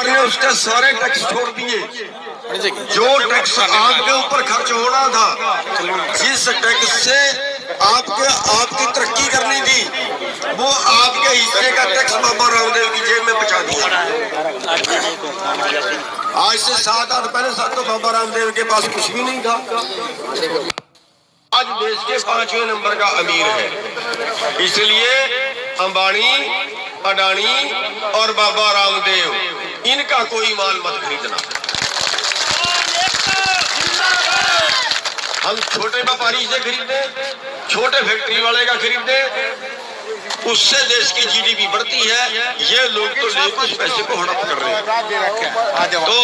सरकार ने उसके सारे टैक्स छोड़ दिए। जो टैक्स आपके ऊपर खर्च होना था, जिस टैक्स से आपकी तरक्की करनी थी, वो आपके हिस्से का टैक्स बाबा रामदेव की जेब में बचा दिया। आज से 7-8 पहले तो बाबा रामदेव के पास कुछ भी नहीं था। आज देश के 5वें नंबर का अमीर है। इसलिए अंबानी, अडानी और बाबा रामदेव, इनका कोई माल मत खरीदना। हम छोटे व्यापारी से खरीदे, छोटे फैक्ट्री वाले का खरीदे, उससे देश की जीडीपी बढ़ती है। ये लोग तो कुछ पैसे को हड़प कर रहे हैं। तो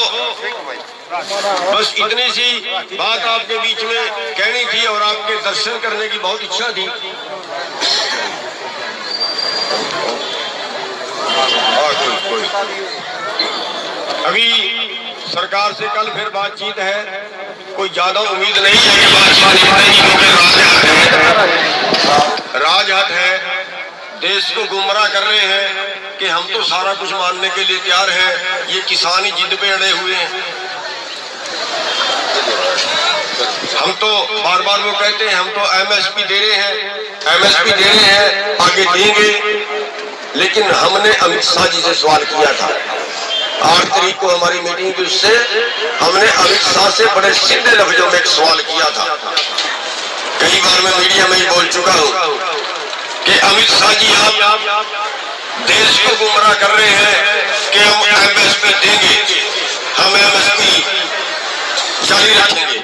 बस इतनी सी बात आपके बीच में कहनी थी और आपके दर्शन करने की बहुत इच्छा थी। अभी सरकार से कल फिर बातचीत है, कोई ज्यादा उम्मीद नहीं है कि बात पाएगी, क्योंकि राजहट है, देश को गुमराह कर रहे हैं कि हम तो सारा कुछ मानने के लिए तैयार हैं, ये किसान ही जिद पे अड़े हुए हैं। हम तो बार बार वो कहते हैं हम तो एमएसपी दे रहे हैं, एमएसपी दे रहे हैं, आगे देंगे। लेकिन हमने अमित शाह जी से सवाल किया था 8 तारीख को हमारी मीटिंग थी, उससे हमने अमित शाह से बड़े सीधे लफ्जों में एक सवाल किया था। कई बार मैं मीडिया में ही बोल चुका हूँ कि अमित शाह जी आप देश को गुमराह कर रहे हैं कि हम एमएसपी देंगे, हम एमएसपी जारी रखेंगे।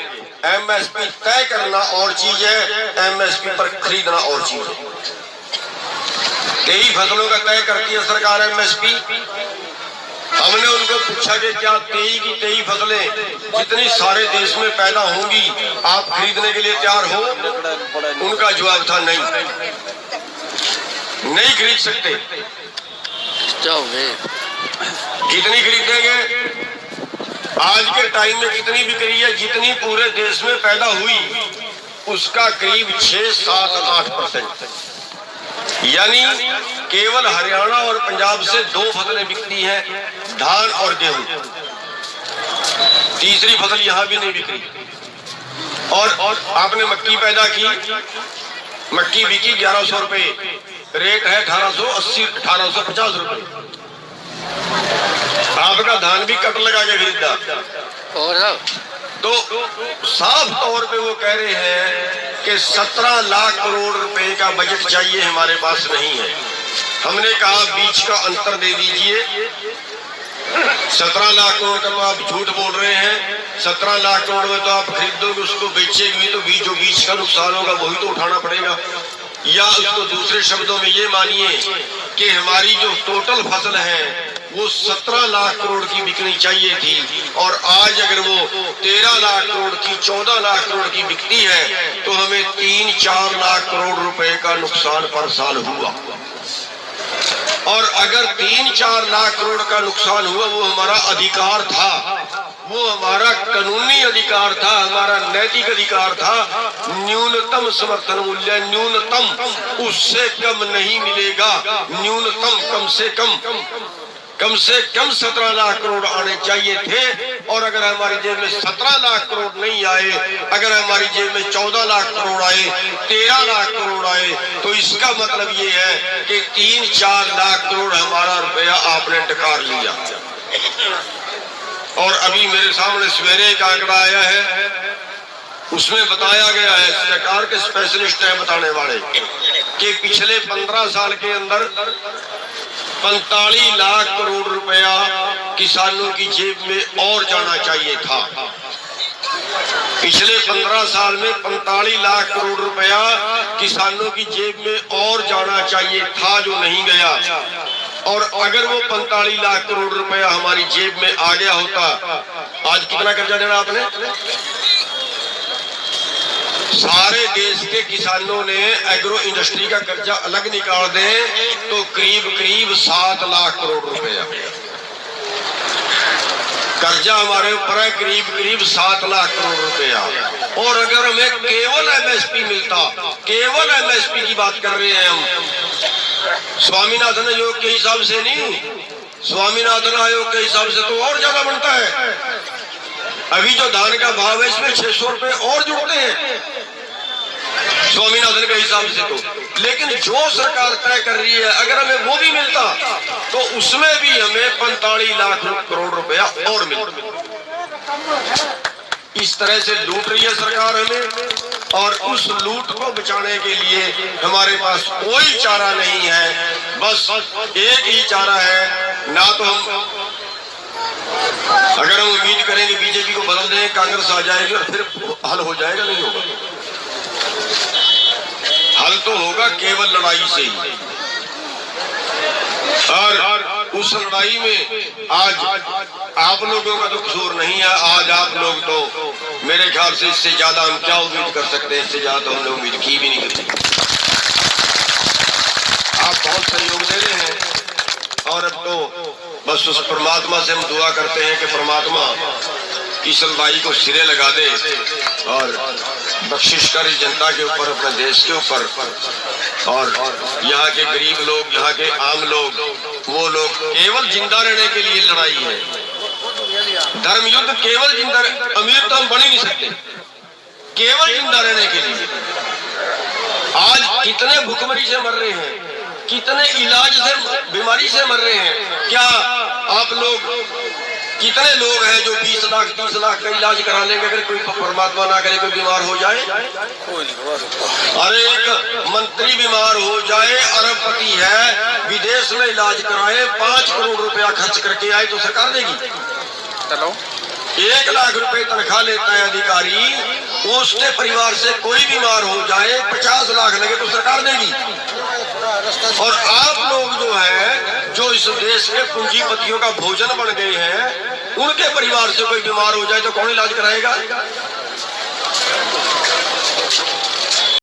एमएसपी तय करना और चीज है, एमएसपी पर खरीदना और चीज है। 23 फसलों का तय करती है सरकार एमएसपी। हमने उनको पूछा कि क्या 23 की 23 फसलें जितनी सारे देश में पैदा होंगी आप खरीदने के लिए तैयार हो? उनका जवाब था नहीं, नहीं खरीद सकते। कितनी खरीदेंगे? आज के टाइम में कितनी बिक रही है? जितनी पूरे देश में पैदा हुई उसका करीब 6-7-8%, यानी केवल हरियाणा और पंजाब से 2 फसलें बिकती हैं, धान और गेहूं। तीसरी फसल यहां भी नहीं बिक रही। और आपने मक्की पैदा की, मक्की बिकी 1100 रुपए, रेट है 1850 रुपए। आपका धान भी कट लगा के खरीदा। और तो साफ तौर पे वो कह रहे हैं कि 17 लाख करोड़ रुपए का बजट चाहिए, हमारे पास नहीं है। हमने कहा बीच का अंतर दे दीजिए। 17 लाख करोड़ का तो आप झूठ बोल रहे हैं। 17 लाख करोड़ में तो आप खरीदोगे, उसको बेचेंगे तो बीच का नुकसान होगा वही तो उठाना पड़ेगा। या उसको दूसरे शब्दों में ये मानिए कि हमारी जो टोटल फसल है वो 17 लाख करोड़ की बिकनी चाहिए थी, और आज अगर वो 13 लाख करोड़ की 14 लाख करोड़ की बिकती है तो हमें 3-4 लाख करोड़ रुपए का नुकसान पर साल हुआ। और अगर 3-4 लाख करोड़ का नुकसान हुआ, वो हमारा अधिकार था, वो हमारा कानूनी अधिकार था, हमारा नैतिक अधिकार था। न्यूनतम समर्थन मूल्य, न्यूनतम उससे कम नहीं मिलेगा, न्यूनतम कम से कम 17 लाख करोड़ आने चाहिए थे। और अगर हमारी जेब में 17 लाख करोड़ नहीं आए, अगर हमारी जेब में 14 लाख करोड़ आए, 13 लाख करोड़ आए, तो इसका मतलब ये है कि 3-4 लाख करोड़ हमारा रुपया आपने डकार लिया। और अभी मेरे सामने सवेरे एक आंकड़ा आया है, उसमें बताया गया है, सरकार के स्पेशलिस्ट हैं बताने वाले, कि पिछले 15 साल के अंदर 45 लाख करोड़ रुपया किसानों की जेब में और जाना चाहिए था। पिछले 15 साल में 45 लाख करोड़ रुपया किसानों की जेब में और जाना चाहिए था, जो नहीं गया। और अगर वो 45 लाख करोड़ रुपया हमारी जेब में आ गया होता, आज कितना कर्जा देना आपने? सारे देश के किसानों ने एग्रो इंडस्ट्री का कर्जा अलग निकाल दें तो करीब 7 लाख करोड़ रुपया कर्जा हमारे ऊपर है, करीब 7 लाख करोड़ रुपया। और अगर हमें केवल एमएसपी मिलता, केवल एमएसपी की बात कर रहे हैं हम, स्वामीनाथन योग के हिसाब से नहीं, स्वामीनाथन आयोग के हिसाब से तो और ज्यादा बनता है। अभी जो धान का भाव है इसमें 600 रुपए और जुड़ते हैं स्वामीनाथन के हिसाब से तो। लेकिन जो सरकार तय कर रही है अगर हमें वो भी मिलता तो उसमें भी हमें 45 लाख करोड़ रुपया और मिलता। इस तरह से लूट रही है सरकार हमें, और उस लूट को बचाने के लिए हमारे पास कोई चारा नहीं है। बस एक ही चारा है, ना तो हम अगर हम उम्मीद करेंगे बीजेपी को बदल दें, कांग्रेस आ जाएगी और फिर हल हो जाएगा, नहीं होगा। हल तो होगा केवल लड़ाई से ही, और उस लड़ाई में आज आप लोगों का तो कसूर नहीं है। आज आप लोग तो मेरे ख्याल से इससे ज्यादा हम क्या उम्मीद कर सकते हैं, इससे ज्यादा हम लोग उम्मीद की भी नहीं करते। आप बहुत सहयोग दे रहे हैं, और अब तो बस उस परमात्मा से हम दुआ करते हैं कि परमात्मा इस लड़ाई को सिरे लगा दे और बख्शिश करे जनता के ऊपर, अपने देश के ऊपर। और यहाँ के गरीब लोग, यहाँ के आम लोग, वो लोग केवल जिंदा रहने के लिए लड़ाई है। धर्म युद्ध केवल जिंदा, अमीर तो हम बन ही नहीं सकते, केवल जिंदा रहने के लिए। आज कितने भुखमरी से मर रहे हैं, कितने इलाज से, बीमारी से मर रहे हैं। क्या आप लोग, कितने लोग हैं जो 20 लाख 30 लाख का इलाज करा लेंगे अगर कोई परमात्मा ना करे कोई बीमार हो जाए? अरे एक मंत्री बीमार हो जाए, अरबपति है, विदेश में इलाज कराए, 5 करोड़ रुपया खर्च करके आए तो सरकार देगी? 1 लाख रुपए तनख्वाह लेता है अधिकारी, उसके परिवार से कोई बीमार हो जाए, 50 लाख लगे तो सरकार देगी? और आप लोग जो है, जो इस देश के पूंजीपतियों का भोजन बन गए हैं, उनके परिवार से कोई बीमार हो जाए तो कौन इलाज कराएगा?